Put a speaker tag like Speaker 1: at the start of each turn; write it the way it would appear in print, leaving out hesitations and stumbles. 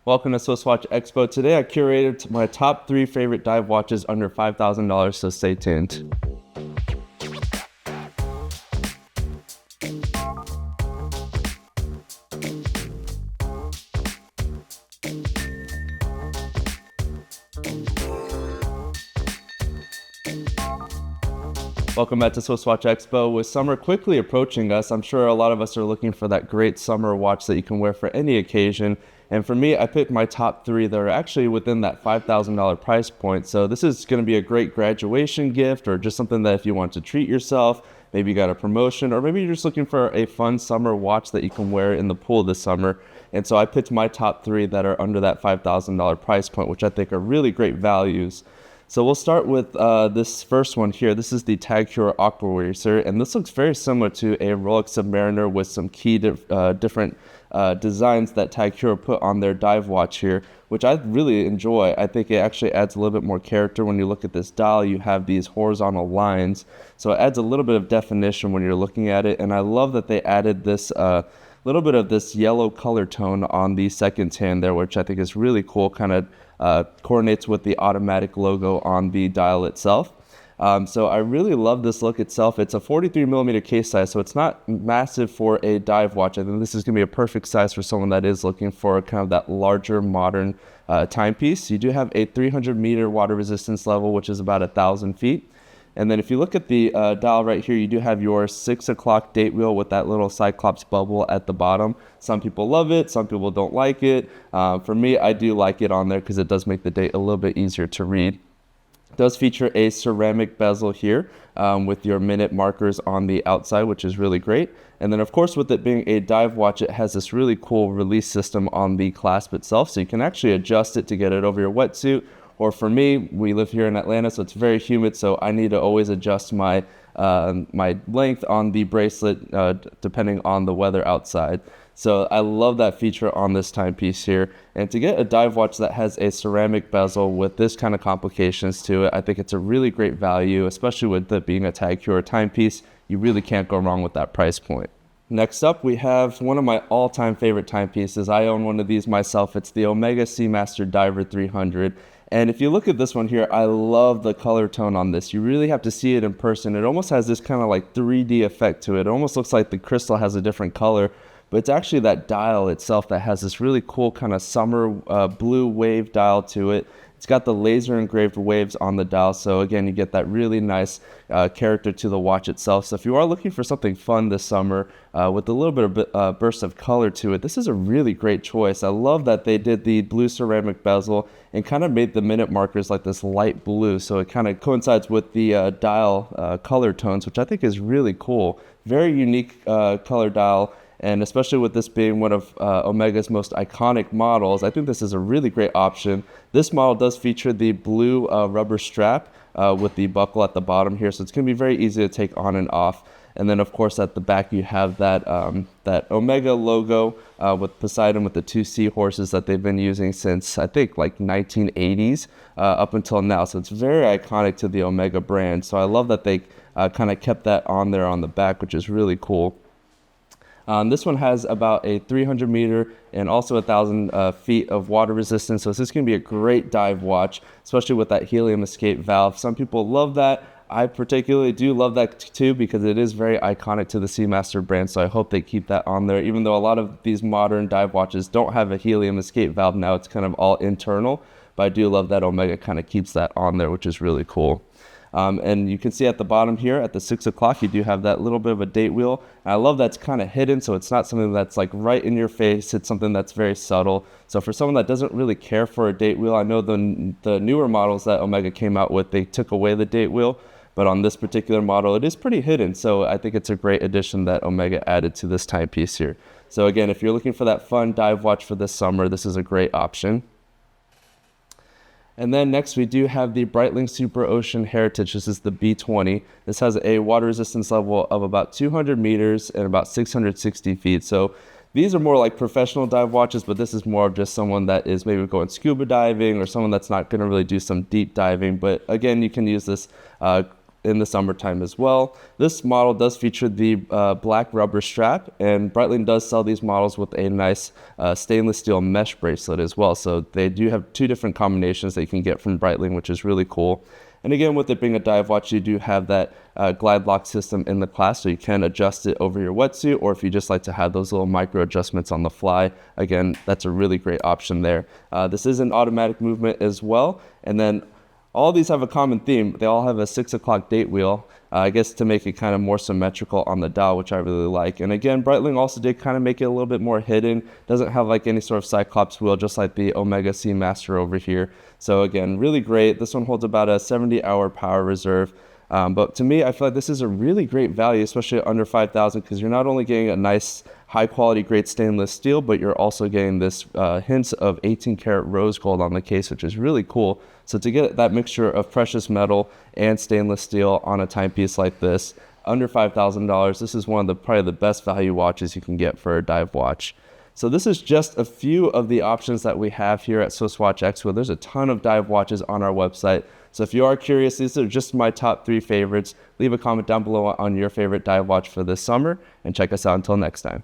Speaker 1: Welcome to Swiss Watch Expo. Today I curated my top 3 favorite dive watches under $5,000, so stay tuned. Welcome back to Swiss Watch Expo. With summer quickly approaching us, I'm sure a lot of us are looking for that great summer watch that you can wear for any occasion. And for me, I picked my top 3 that are actually within that $5,000 price point. So this is going to be a great graduation gift, or just something that if you want to treat yourself, maybe you got a promotion, or maybe you're just looking for a fun summer watch that you can wear in the pool this summer. And so I picked my top 3 that are under that $5,000 price point, which I think are really great values. So we'll start with this first one here. This is the Heuer Aquaracer, and this looks very similar to a Rolex Submariner with some key different designs that Heuer put on their dive watch here, which I really enjoy. I think it actually adds a little bit more character. When you look at this dial, you have these horizontal lines, so it adds a little bit of definition when you're looking at it, and I love that they added this little bit of this yellow color tone on the second hand there, which I think is really cool, kind of coordinates with the automatic logo on the dial itself. So I really love this look itself. It's a 43 millimeter case size, so it's not massive for a dive watch. I think this is going to be a perfect size for someone that is looking for kind of that larger modern timepiece. You do have a 300 meter water resistance level, which is about 1,000 feet. And then if you look at the dial right here, you do have your 6 o'clock date wheel with that little cyclops bubble at the bottom. Some people love it, some people don't like it. For me, I do like it on there because it does make the date a little bit easier to read. It does feature a ceramic bezel here with your minute markers on the outside, which is really great. And then of course, with it being a dive watch, it has this really cool release system on the clasp itself. So you can actually adjust it to get it over your wetsuit. Or for me, we live here in Atlanta, so it's very humid, so I need to always adjust my my length on the bracelet depending on the weather outside. So I love that feature on this timepiece here. And to get a dive watch that has a ceramic bezel with this kind of complications to it, I think it's a really great value, especially with it being a Tag Heuer timepiece. You really can't go wrong with that price point. Next up, we have one of my all-time favorite timepieces. I own one of these myself. It's the Omega Seamaster Diver 300. And if you look at this one here, I love the color tone on this. You really have to see it in person. It almost has this kind of like 3D effect to it. It almost looks like the crystal has a different color, but it's actually that dial itself that has this really cool kind of summer blue wave dial to it. It's got the laser engraved waves on the dial, so again, you get that really nice character to the watch itself. So if you are looking for something fun this summer with a little bit of burst of color to it, this is a really great choice. I love that they did the blue ceramic bezel and kind of made the minute markers like this light blue, so it kind of coincides with the dial color tones, which I think is really cool. Very unique color dial. And especially with this being one of Omega's most iconic models, I think this is a really great option. This model does feature the blue rubber strap with the buckle at the bottom here, so it's going to be very easy to take on and off. And then, of course, at the back you have that that Omega logo with Poseidon with the 2 seahorses that they've been using since, I think, like 1980s up until now. So it's very iconic to the Omega brand. So I love that they kind of kept that on there on the back, which is really cool. This one has about a 300 meter and also 1,000 feet of water resistance. So this is going to be a great dive watch, especially with that helium escape valve. Some people love that. I particularly do love that too because it is very iconic to the Seamaster brand. So I hope they keep that on there, even though a lot of these modern dive watches don't have a helium escape valve now. It's kind of all internal, but I do love that Omega kind of keeps that on there, which is really cool. And you can see at the bottom here at the 6 o'clock, you do have that little bit of a date wheel. And I love that's kind of hidden, so it's not something that's like right in your face. It's something that's very subtle. So for someone that doesn't really care for a date wheel, I know the newer models that Omega came out with, they took away the date wheel. But on this particular model, it is pretty hidden. So I think it's a great addition that Omega added to this timepiece here. So again, if you're looking for that fun dive watch for this summer, this is a great option. And then next we do have the Breitling Superocean Heritage. This is the B20. This has a water resistance level of about 200 meters and about 660 feet. So these are more like professional dive watches, but this is more of just someone that is maybe going scuba diving or someone that's not going to really do some deep diving. But again, you can use this in the summertime as well. This model does feature the black rubber strap, and Breitling does sell these models with a nice stainless steel mesh bracelet as well. So they do have two different combinations that you can get from Breitling, which is really cool. And again, with it being a dive watch, you do have that glide lock system in the clasp, so you can adjust it over your wetsuit, or if you just like to have those little micro adjustments on the fly, again, that's a really great option there. This is an automatic movement as well. And then all these have a common theme. They all have a 6 o'clock date wheel, I guess to make it kind of more symmetrical on the dial, which I really like. And again, Breitling also did kind of make it a little bit more hidden. Doesn't have like any sort of Cyclops wheel, just like the Omega Seamaster over here. So again, really great. This one holds about a 70-hour power reserve. But to me, I feel like this is a really great value, especially under $5,000, because you're not only getting a nice, high-quality, great stainless steel, but you're also getting this hints of 18-karat rose gold on the case, which is really cool. So to get that mixture of precious metal and stainless steel on a timepiece like this, under $5,000, this is one of probably the best value watches you can get for a dive watch. So this is just a few of the options that we have here at SwissWatchExpo. There's a ton of dive watches on our website. So if you are curious, these are just my top 3 favorites. Leave a comment down below on your favorite dive watch for this summer, and check us out until next time.